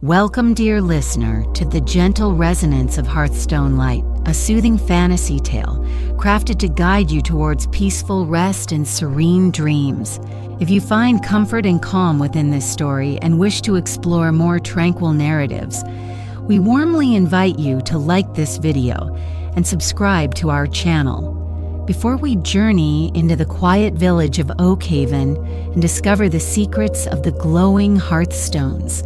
Welcome, dear listener, to the gentle resonance of Hearthstone Light, a soothing fantasy tale crafted to guide you towards peaceful rest and serene dreams. If you find comfort and calm within this story and wish to explore more tranquil narratives, we warmly invite you to like this video and subscribe to our channel. Before we journey into the quiet village of Oakhaven and discover the secrets of the glowing Hearthstones,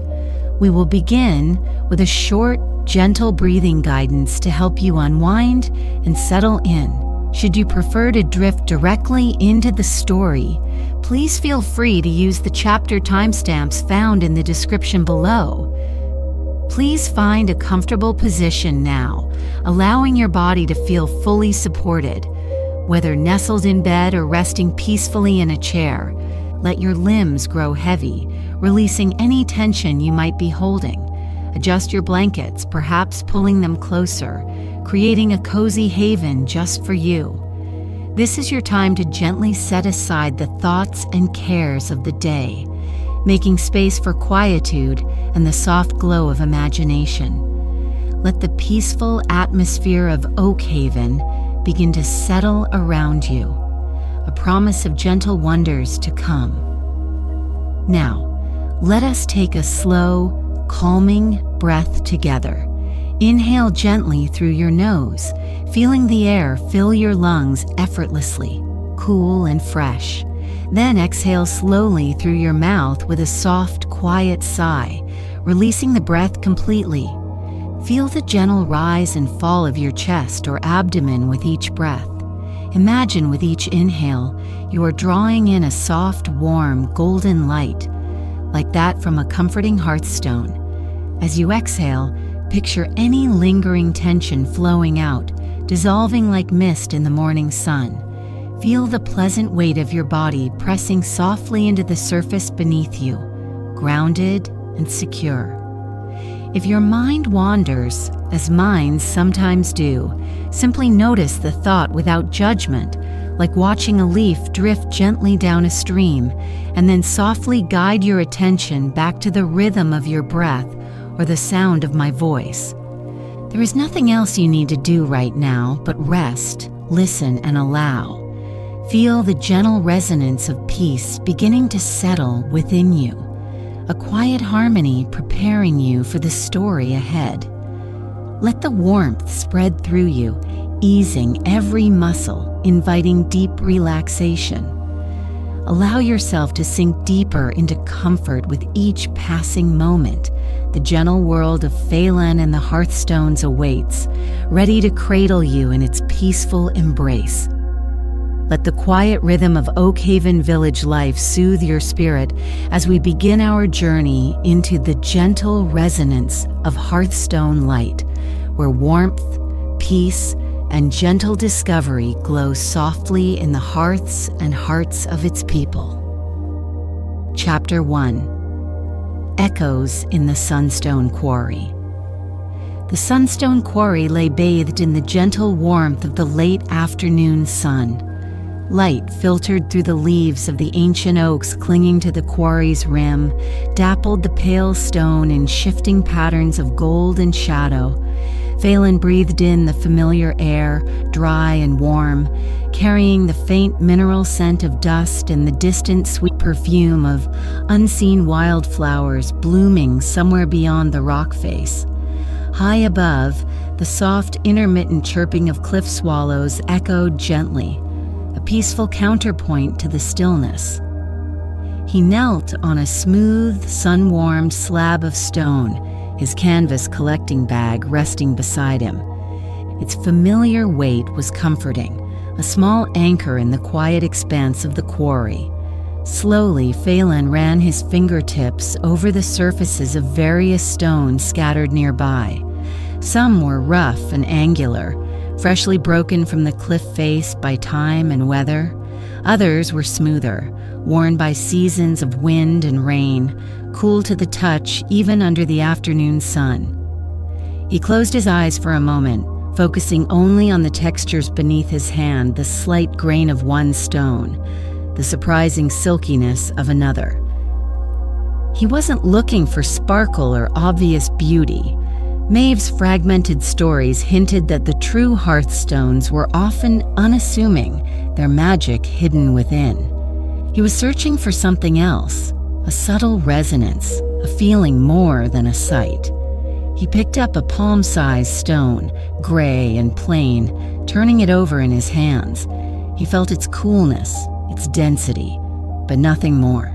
we will begin with a short, gentle breathing guidance to help you unwind and settle in. Should you prefer to drift directly into the story, please feel free to use the chapter timestamps found in the description below. Please find a comfortable position now, allowing your body to feel fully supported. Whether nestled in bed or resting peacefully in a chair, let your limbs grow heavy, releasing any tension you might be holding. Adjust your blankets, perhaps pulling them closer, creating a cozy haven just for you. This is your time to gently set aside the thoughts and cares of the day, making space for quietude and the soft glow of imagination. Let the peaceful atmosphere of Oakhaven begin to settle around you, a promise of gentle wonders to come. Now, let us take a slow, calming breath together. Inhale gently through your nose, feeling the air fill your lungs effortlessly, cool and fresh. Then exhale slowly through your mouth with a soft, quiet sigh, releasing the breath completely. Feel the gentle rise and fall of your chest or abdomen with each breath. Imagine with each inhale, you are drawing in a soft, warm, golden light, like that from a comforting hearthstone. As you exhale, picture any lingering tension flowing out, dissolving like mist in the morning sun. Feel the pleasant weight of your body pressing softly into the surface beneath you, grounded and secure. If your mind wanders, as minds sometimes do, simply notice the thought without judgment, like watching a leaf drift gently down a stream, and then softly guide your attention back to the rhythm of your breath or the sound of my voice. There is nothing else you need to do right now but rest, listen, and allow. Feel the gentle resonance of peace beginning to settle within you, a quiet harmony preparing you for the story ahead. Let the warmth spread through you, easing every muscle, inviting deep relaxation. Allow yourself to sink deeper into comfort with each passing moment. The gentle world of Faelan and the Hearthstones awaits, ready to cradle you in its peaceful embrace. Let the quiet rhythm of Oakhaven village life soothe your spirit as we begin our journey into the gentle resonance of Hearthstone Light, where warmth, peace, and gentle discovery glow softly in the hearths and hearts of its people. Chapter 1. Echoes in the Sunstone Quarry. The Sunstone Quarry lay bathed in the gentle warmth of the late afternoon sun. Light filtered through the leaves of the ancient oaks clinging to the quarry's rim, dappled the pale stone in shifting patterns of gold and shadow. Faelan breathed in the familiar air, dry and warm, carrying the faint mineral scent of dust and the distant sweet perfume of unseen wildflowers blooming somewhere beyond the rock face. High above, the soft, intermittent chirping of cliff swallows echoed gently, a peaceful counterpoint to the stillness. He knelt on a smooth, sun-warmed slab of stone, his canvas collecting bag resting beside him. Its familiar weight was comforting, a small anchor in the quiet expanse of the quarry. Slowly, Faelan ran his fingertips over the surfaces of various stones scattered nearby. Some were rough and angular, freshly broken from the cliff face by time and weather. Others were smoother, worn by seasons of wind and rain, cool to the touch even under the afternoon sun. He closed his eyes for a moment, focusing only on the textures beneath his hand, the slight grain of one stone, the surprising silkiness of another. He wasn't looking for sparkle or obvious beauty. Maeve's fragmented stories hinted that the true Hearthstones were often unassuming, their magic hidden within. He was searching for something else, a subtle resonance, a feeling more than a sight. He picked up a palm-sized stone, gray and plain, turning it over in his hands. He felt its coolness, its density, but nothing more.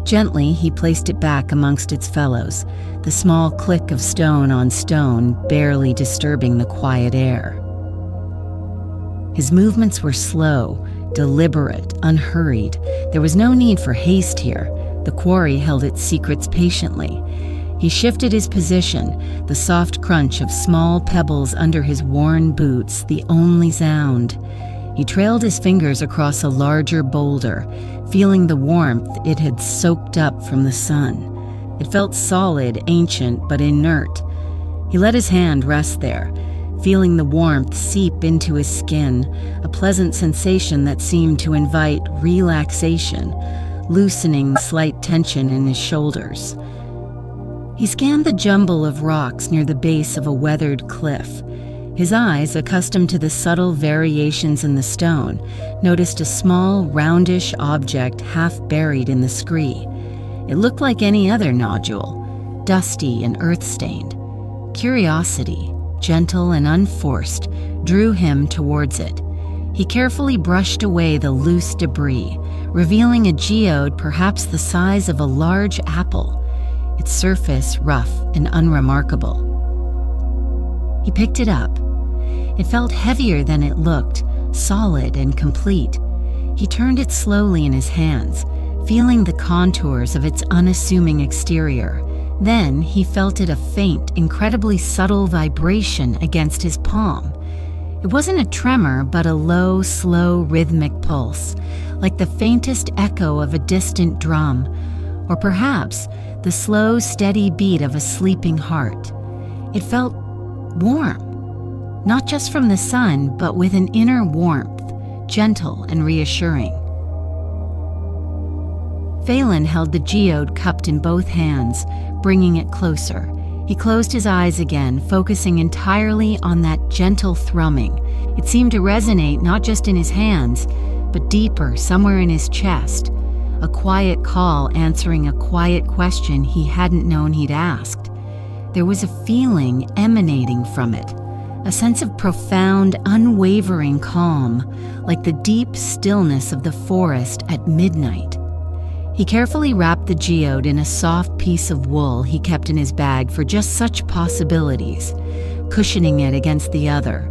Gently, he placed it back amongst its fellows, the small click of stone on stone barely disturbing the quiet air. His movements were slow, deliberate, unhurried. There was no need for haste here. The quarry held its secrets patiently. He shifted his position, the soft crunch of small pebbles under his worn boots the only sound. He trailed his fingers across a larger boulder, feeling the warmth it had soaked up from the sun. It felt solid, ancient, but inert. He let his hand rest there, feeling the warmth seep into his skin, a pleasant sensation that seemed to invite relaxation, loosening slight tension in his shoulders. He scanned the jumble of rocks near the base of a weathered cliff. His eyes, accustomed to the subtle variations in the stone, noticed a small, roundish object half buried in the scree. It looked like any other nodule, dusty and earth-stained. Curiosity, gentle and unforced, drew him towards it. He carefully brushed away the loose debris, revealing a geode perhaps the size of a large apple, its surface rough and unremarkable. He picked it up. It felt heavier than it looked, solid and complete. He turned it slowly in his hands, feeling the contours of its unassuming exterior. Then he felt it a faint, incredibly subtle vibration against his palm. It wasn't a tremor, but a low, slow, rhythmic pulse, like the faintest echo of a distant drum, or perhaps the slow, steady beat of a sleeping heart. It felt warm, not just from the sun, but with an inner warmth, gentle and reassuring. Faelan held the geode cupped in both hands, bringing it closer. He closed his eyes again, focusing entirely on that gentle thrumming. It seemed to resonate not just in his hands, but deeper, somewhere in his chest. A quiet call answering a quiet question he hadn't known he'd asked. There was a feeling emanating from it, a sense of profound, unwavering calm, like the deep stillness of the forest at midnight. He carefully wrapped the geode in a soft piece of wool he kept in his bag for just such possibilities, cushioning it against the other.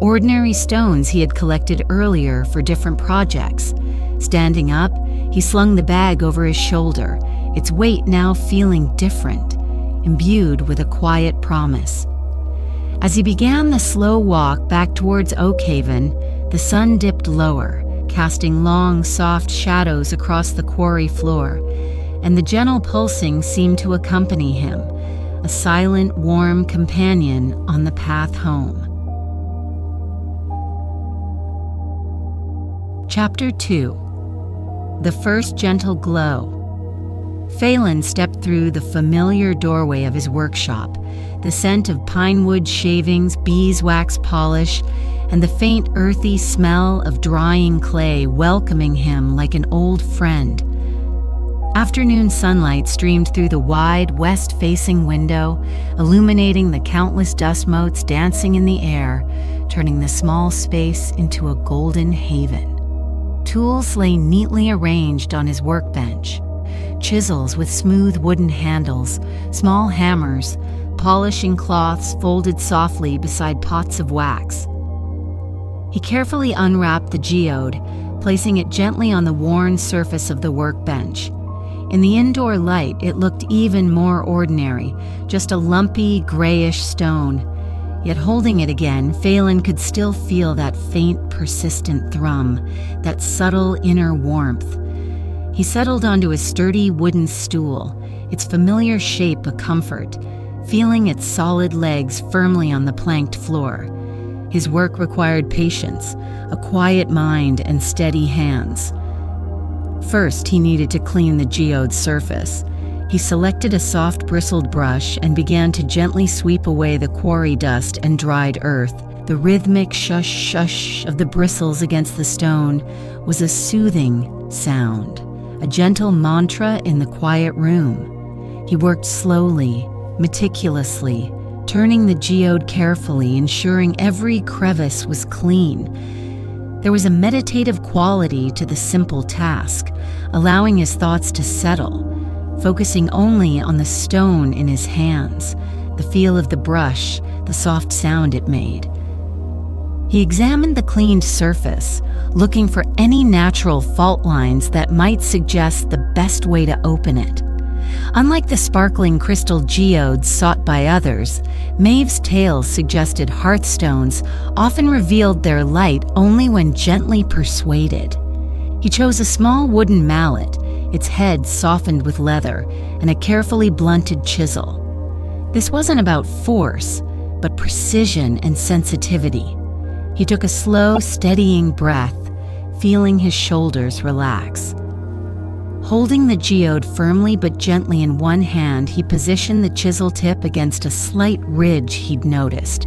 Ordinary stones he had collected earlier for different projects. Standing up, he slung the bag over his shoulder, its weight now feeling different, imbued with a quiet promise. As he began the slow walk back towards Oakhaven, the sun dipped lower, casting long, soft shadows across the quarry floor, and the gentle pulsing seemed to accompany him, a silent, warm companion on the path home. Chapter 2. The First Gentle Glow. Faelan stepped through the familiar doorway of his workshop, the scent of pine wood shavings, beeswax polish, and the faint earthy smell of drying clay welcoming him like an old friend. Afternoon sunlight streamed through the wide west-facing window, illuminating the countless dust motes dancing in the air, turning the small space into a golden haven. Tools lay neatly arranged on his workbench. Chisels with smooth wooden handles, small hammers, polishing cloths folded softly beside pots of wax. He carefully unwrapped the geode, placing it gently on the worn surface of the workbench. In the indoor light, it looked even more ordinary, just a lumpy, grayish stone. Yet holding it again, Faelan could still feel that faint, persistent thrum, that subtle inner warmth. He settled onto a sturdy wooden stool, its familiar shape a comfort, feeling its solid legs firmly on the planked floor. His work required patience, a quiet mind, and steady hands. First, he needed to clean the geode's surface. He selected a soft bristled brush and began to gently sweep away the quarry dust and dried earth. The rhythmic shush-shush of the bristles against the stone was a soothing sound, a gentle mantra in the quiet room. He worked slowly, meticulously, turning the geode carefully, ensuring every crevice was clean. There was a meditative quality to the simple task, allowing his thoughts to settle, focusing only on the stone in his hands, the feel of the brush, the soft sound it made. He examined the cleaned surface, looking for any natural fault lines that might suggest the best way to open it. Unlike the sparkling crystal geodes sought by others, Maeve's tales suggested Hearthstones often revealed their light only when gently persuaded. He chose a small wooden mallet, its head softened with leather, and a carefully blunted chisel. This wasn't about force, but precision and sensitivity. He took a slow, steadying breath, feeling his shoulders relax. Holding the geode firmly but gently in one hand, he positioned the chisel tip against a slight ridge he'd noticed.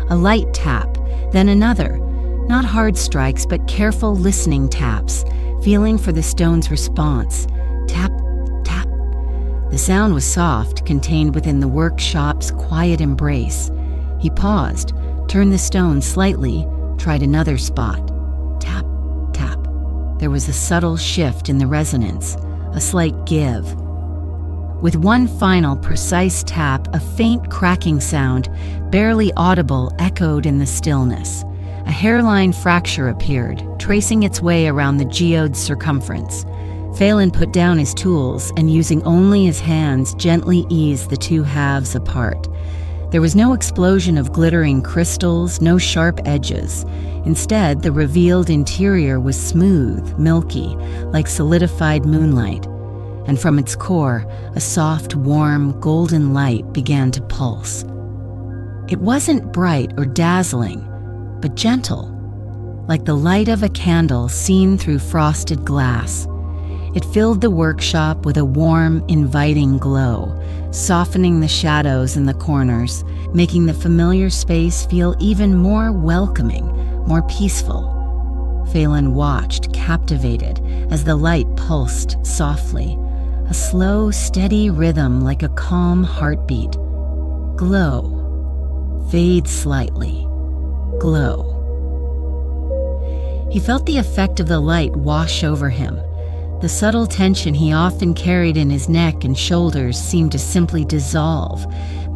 A light tap, then another. Not hard strikes, but careful listening taps, feeling for the stone's response. Tap, tap. The sound was soft, contained within the workshop's quiet embrace. He paused, turned the stone slightly, tried another spot. Tap, tap. There was a subtle shift in the resonance, a slight give. With one final precise tap, a faint cracking sound, barely audible, echoed in the stillness. A hairline fracture appeared, tracing its way around the geode's circumference. Faelan put down his tools and, using only his hands, gently eased the two halves apart. There was no explosion of glittering crystals, no sharp edges. Instead, the revealed interior was smooth, milky, like solidified moonlight. And from its core, a soft, warm, golden light began to pulse. It wasn't bright or dazzling, but gentle, like the light of a candle seen through frosted glass. It filled the workshop with a warm, inviting glow, softening the shadows in the corners, making the familiar space feel even more welcoming, more peaceful. Faelan watched, captivated, as the light pulsed softly, a slow, steady rhythm like a calm heartbeat. Glow. Fade slightly. Glow. He felt the effect of the light wash over him. The subtle tension he often carried in his neck and shoulders seemed to simply dissolve,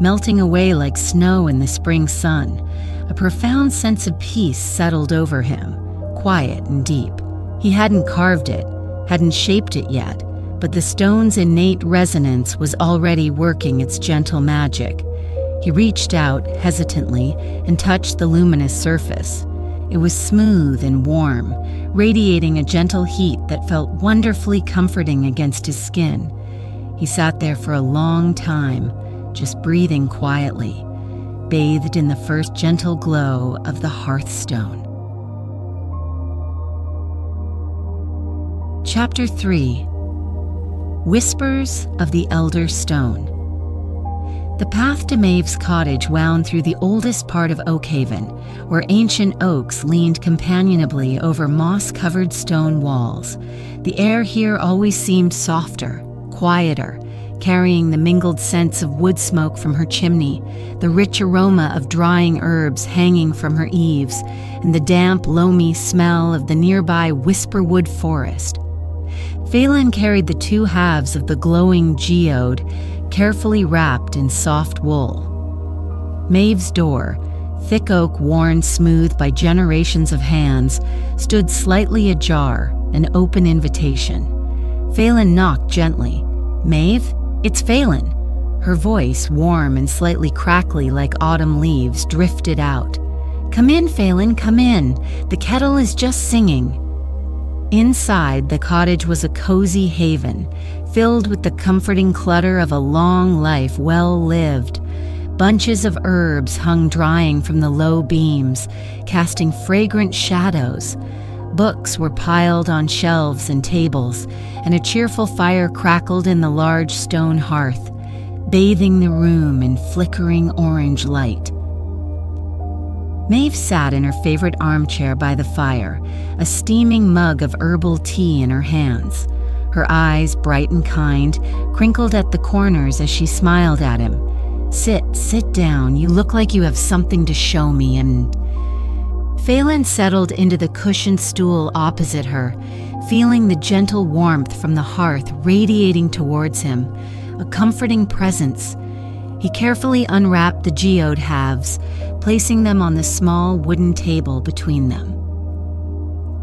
melting away like snow in the spring sun. A profound sense of peace settled over him, quiet and deep. He hadn't carved it, hadn't shaped it yet, but the stone's innate resonance was already working its gentle magic. He reached out hesitantly and touched the luminous surface. It was smooth and warm, radiating a gentle heat that felt wonderfully comforting against his skin. He sat there for a long time, just breathing quietly, bathed in the first gentle glow of the Hearthstone. Chapter 3. Whispers of the Elder Stone. The path to Maeve's cottage wound through the oldest part of Oakhaven, where ancient oaks leaned companionably over moss-covered stone walls. The air here always seemed softer, quieter, carrying the mingled scents of wood smoke from her chimney, the rich aroma of drying herbs hanging from her eaves, and the damp, loamy smell of the nearby whisperwood forest. Faelan carried the two halves of the glowing geode, carefully wrapped in soft wool. Maeve's door, thick oak worn smooth by generations of hands, stood slightly ajar, an open invitation. Faelan knocked gently. "Maeve, it's Faelan." Her voice, warm and slightly crackly like autumn leaves, drifted out. "Come in, Faelan, come in. The kettle is just singing." Inside, the cottage was a cozy haven, filled with the comforting clutter of a long life well lived. Bunches of herbs hung drying from the low beams, casting fragrant shadows. Books were piled on shelves and tables, and a cheerful fire crackled in the large stone hearth, bathing the room in flickering orange light. Maeve sat in her favorite armchair by the fire, a steaming mug of herbal tea in her hands. Her eyes, bright and kind, crinkled at the corners as she smiled at him. Sit down. You look like you have something to show me." And Faelan settled into the cushioned stool opposite her, feeling the gentle warmth from the hearth radiating towards him, a comforting presence. He carefully unwrapped the geode halves, placing them on the small wooden table between them.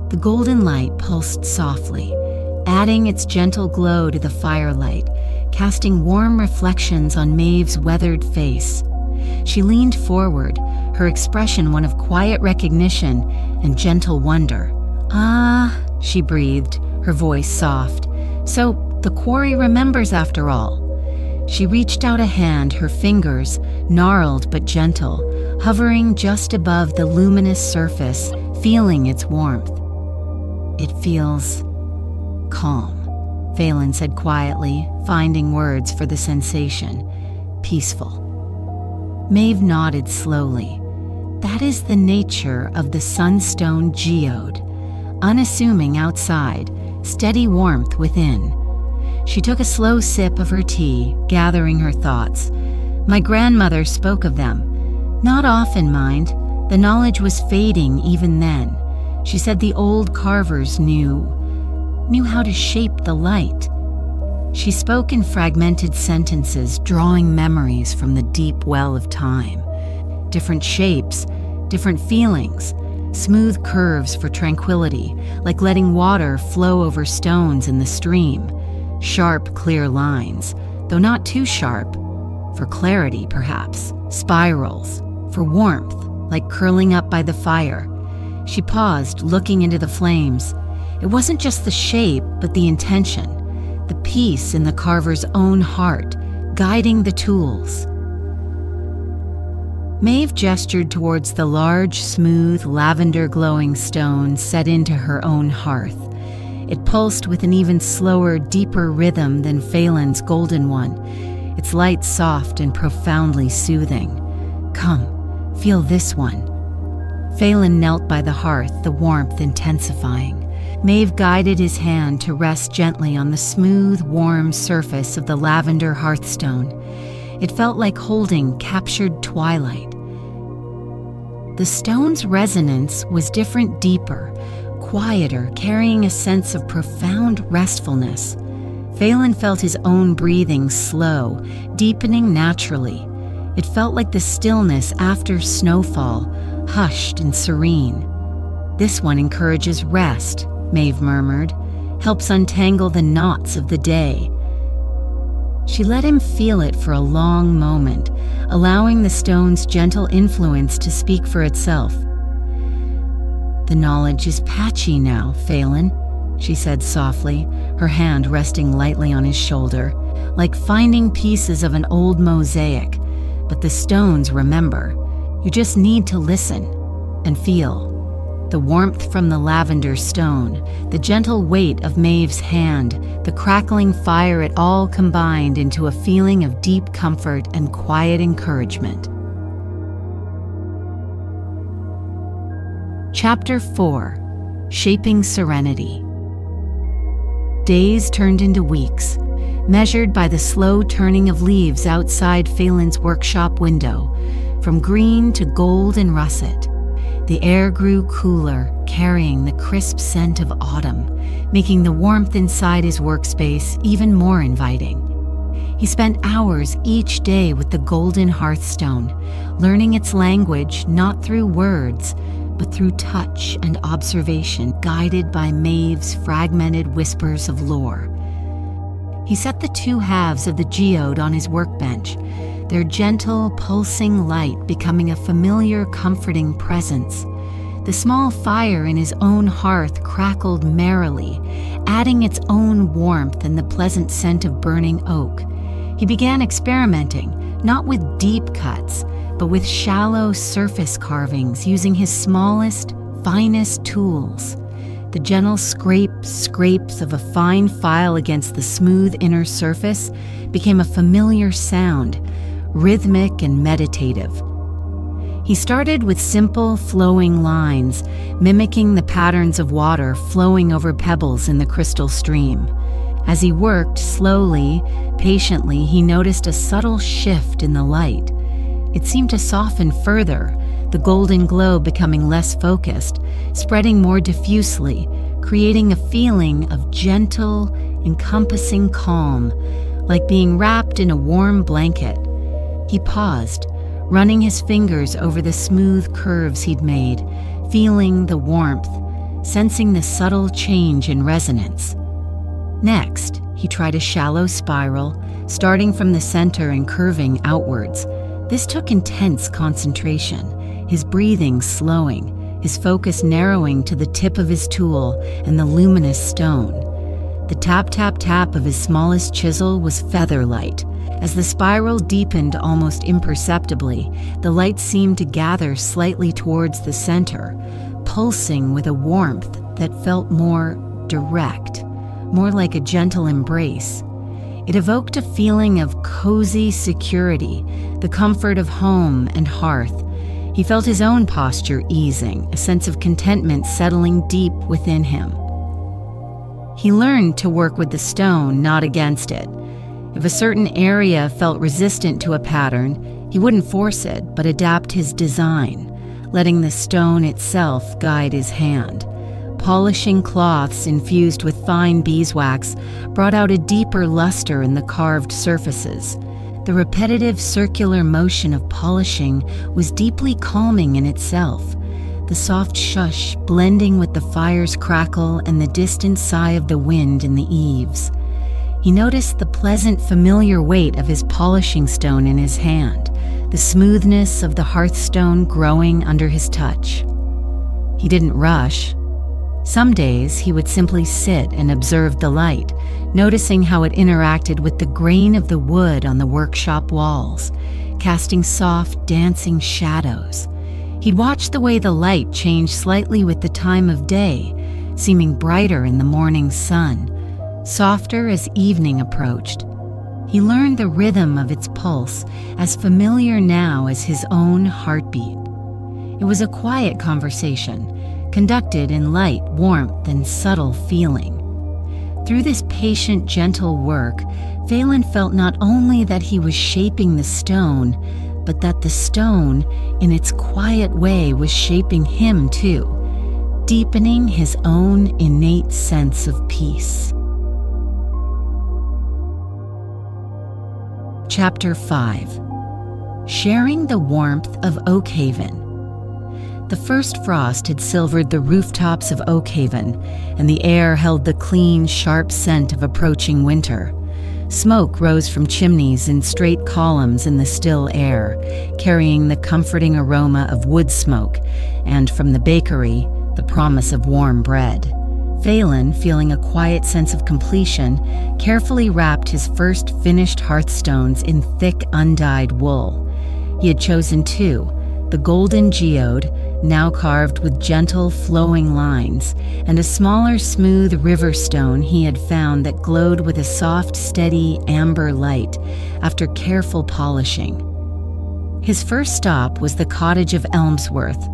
The golden light pulsed softly, adding its gentle glow to the firelight, casting warm reflections on Maeve's weathered face. She leaned forward, her expression one of quiet recognition and gentle wonder. "Ah," she breathed, her voice soft. "So the quarry remembers after all." She reached out a hand, her fingers, gnarled but gentle, hovering just above the luminous surface, feeling its warmth. "It feels calm," Faelan said quietly, finding words for the sensation. "Peaceful." Maeve nodded slowly. That is the nature of the Sunstone geode. Unassuming outside, steady warmth within. She took a slow sip of her tea, gathering her thoughts. "My grandmother spoke of them. Not often, mind. The knowledge was fading even then. She said the old carvers knew how to shape the light." She spoke in fragmented sentences, drawing memories from the deep well of time. Different shapes, different feelings, smooth curves for tranquility, like letting water flow over stones in the stream. Sharp, clear lines, though not too sharp, for clarity perhaps. Spirals, for warmth, like curling up by the fire. She paused, looking into the flames. It wasn't just the shape, but the intention, the peace in the carver's own heart, guiding the tools. Maeve gestured towards the large, smooth, lavender-glowing stone set into her own hearth. It pulsed with an even slower, deeper rhythm than Faelan's golden one, its light soft and profoundly soothing. "Come, feel this one." Faelan knelt by the hearth, the warmth intensifying. Maeve guided his hand to rest gently on the smooth, warm surface of the lavender hearthstone. It felt like holding captured twilight. The stone's resonance was different, deeper, quieter, carrying a sense of profound restfulness. Faelan felt his own breathing slow, deepening naturally. It felt like the stillness after snowfall, hushed and serene. "This one encourages rest," Maeve murmured, "helps untangle the knots of the day." She let him feel it for a long moment, allowing the stone's gentle influence to speak for itself. "The knowledge is patchy now, Faelan," she said softly, her hand resting lightly on his shoulder, like finding pieces of an old mosaic. "But the stones remember. You just need to listen and feel." The warmth from the lavender stone, the gentle weight of Maeve's hand, the crackling fire, it all combined into a feeling of deep comfort and quiet encouragement. Chapter 4. Shaping Serenity. Days turned into weeks, measured by the slow turning of leaves outside Faelan's workshop window, from green to gold and russet. The air grew cooler, carrying the crisp scent of autumn, making the warmth inside his workspace even more inviting. He spent hours each day with the golden hearthstone, learning its language not through words, but through touch and observation, guided by Maeve's fragmented whispers of lore. He set the two halves of the geode on his workbench, their gentle, pulsing light becoming a familiar, comforting presence. The small fire in his own hearth crackled merrily, adding its own warmth and the pleasant scent of burning oak. He began experimenting, not with deep cuts, but with shallow surface carvings using his smallest, finest tools. The gentle scrapes of a fine file against the smooth inner surface became a familiar sound, rhythmic and meditative. He started with simple, flowing lines, mimicking the patterns of water flowing over pebbles in the crystal stream. As he worked slowly, patiently, he noticed a subtle shift in the light. It seemed to soften further, the golden glow becoming less focused, spreading more diffusely, creating a feeling of gentle, encompassing calm, like being wrapped in a warm blanket. He paused, running his fingers over the smooth curves he'd made, feeling the warmth, sensing the subtle change in resonance. Next, he tried a shallow spiral, starting from the center and curving outwards. This took intense concentration, his breathing slowing, his focus narrowing to the tip of his tool and the luminous stone. The tap-tap-tap of his smallest chisel was feather-light. As the spiral deepened almost imperceptibly, the light seemed to gather slightly towards the center, pulsing with a warmth that felt more direct, more like a gentle embrace. It evoked a feeling of cozy security, the comfort of home and hearth. He felt his own posture easing, a sense of contentment settling deep within him. He learned to work with the stone, not against it. If a certain area felt resistant to a pattern, he wouldn't force it, but adapt his design, letting the stone itself guide his hand. Polishing cloths infused with fine beeswax brought out a deeper luster in the carved surfaces. The repetitive circular motion of polishing was deeply calming in itself, the soft shush blending with the fire's crackle and the distant sigh of the wind in the eaves. He noticed the pleasant, familiar weight of his polishing stone in his hand, the smoothness of the hearthstone growing under his touch. He didn't rush. Some days he would simply sit and observe the light, noticing how it interacted with the grain of the wood on the workshop walls, casting soft, dancing shadows. He'd watch the way the light changed slightly with the time of day, seeming brighter in the morning sun, softer as evening approached. He learned the rhythm of its pulse, as familiar now as his own heartbeat. It was a quiet conversation, conducted in light, warmth, and subtle feeling. Through this patient, gentle work, Faelan felt not only that he was shaping the stone, but that the stone, in its quiet way, was shaping him too, deepening his own innate sense of peace. Chapter 5. Sharing the Warmth of Oakhaven. The first frost had silvered the rooftops of Oakhaven, and the air held the clean, sharp scent of approaching winter. Smoke rose from chimneys in straight columns in the still air, carrying the comforting aroma of woodsmoke, and from the bakery, the promise of warm bread. Faelan, feeling a quiet sense of completion, carefully wrapped his first finished Hearthstones in thick, undyed wool. He had chosen two, the golden geode, now carved with gentle, flowing lines, and a smaller, smooth river stone he had found that glowed with a soft, steady, amber light after careful polishing. His first stop was the cottage of Elmsworth,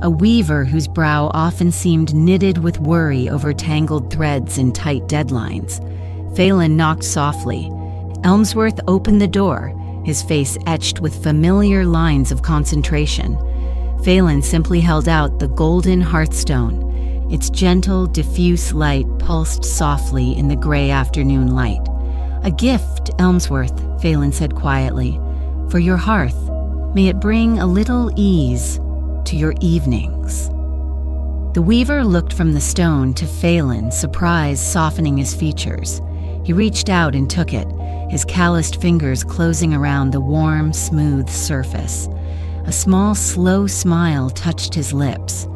a weaver whose brow often seemed knitted with worry over tangled threads and tight deadlines. Faelan knocked softly. Elmsworth opened the door, his face etched with familiar lines of concentration. Faelan simply held out the golden Hearthstone. Its gentle, diffuse light pulsed softly in the gray afternoon light. "A gift, Elmsworth," Faelan said quietly, "for your hearth. May it bring a little ease to your evenings." The weaver looked from the stone to Faelan, surprise softening his features. He reached out and took it, his calloused fingers closing around the warm, smooth surface. A small, slow smile touched his lips.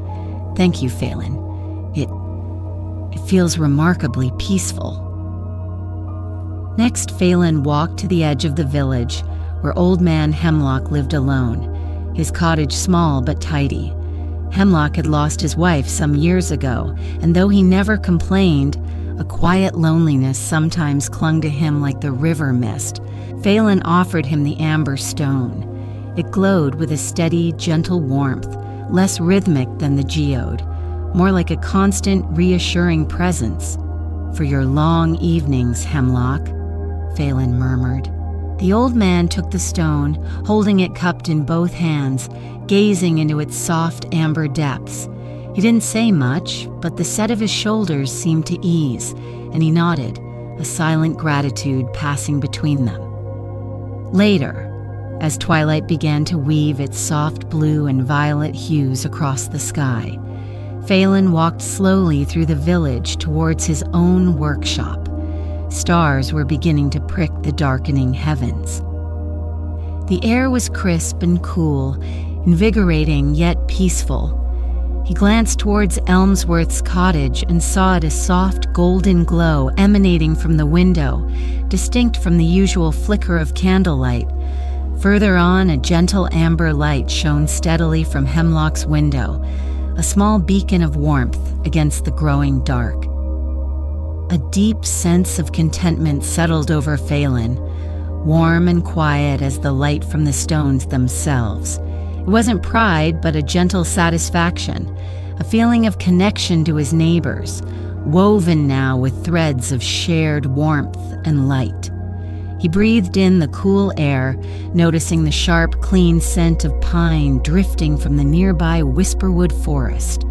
"Thank you, Faelan. It feels remarkably peaceful." Next, Faelan walked to the edge of the village, where Old Man Hemlock lived alone, his cottage small but tidy. Hemlock had lost his wife some years ago, and though he never complained, a quiet loneliness sometimes clung to him like the river mist. Faelan offered him the amber stone. It glowed with a steady, gentle warmth, less rhythmic than the geode, more like a constant, reassuring presence. "For your long evenings, Hemlock," Faelan murmured. The old man took the stone, holding it cupped in both hands, gazing into its soft amber depths. He didn't say much, but the set of his shoulders seemed to ease, and he nodded, a silent gratitude passing between them. Later, as twilight began to weave its soft blue and violet hues across the sky, Faelan walked slowly through the village towards his own workshop. Stars were beginning to prick the darkening heavens. The air was crisp and cool, invigorating yet peaceful. He glanced towards Elmsworth's cottage and saw it a soft golden glow emanating from the window, distinct from the usual flicker of candlelight. Further on, a gentle amber light shone steadily from Hemlock's window, a small beacon of warmth against the growing dark. A deep sense of contentment settled over Faelan, warm and quiet as the light from the stones themselves. It wasn't pride, but a gentle satisfaction, a feeling of connection to his neighbors, woven now with threads of shared warmth and light. He breathed in the cool air, noticing the sharp, clean scent of pine drifting from the nearby Whisperwood forest.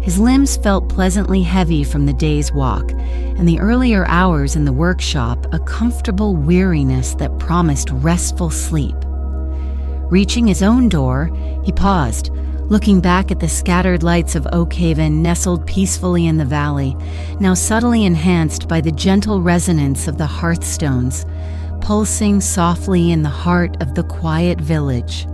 His limbs felt pleasantly heavy from the day's walk, and the earlier hours in the workshop a comfortable weariness that promised restful sleep. Reaching his own door, he paused, looking back at the scattered lights of Oakhaven nestled peacefully in the valley, now subtly enhanced by the gentle resonance of the Hearthstones, pulsing softly in the heart of the quiet village.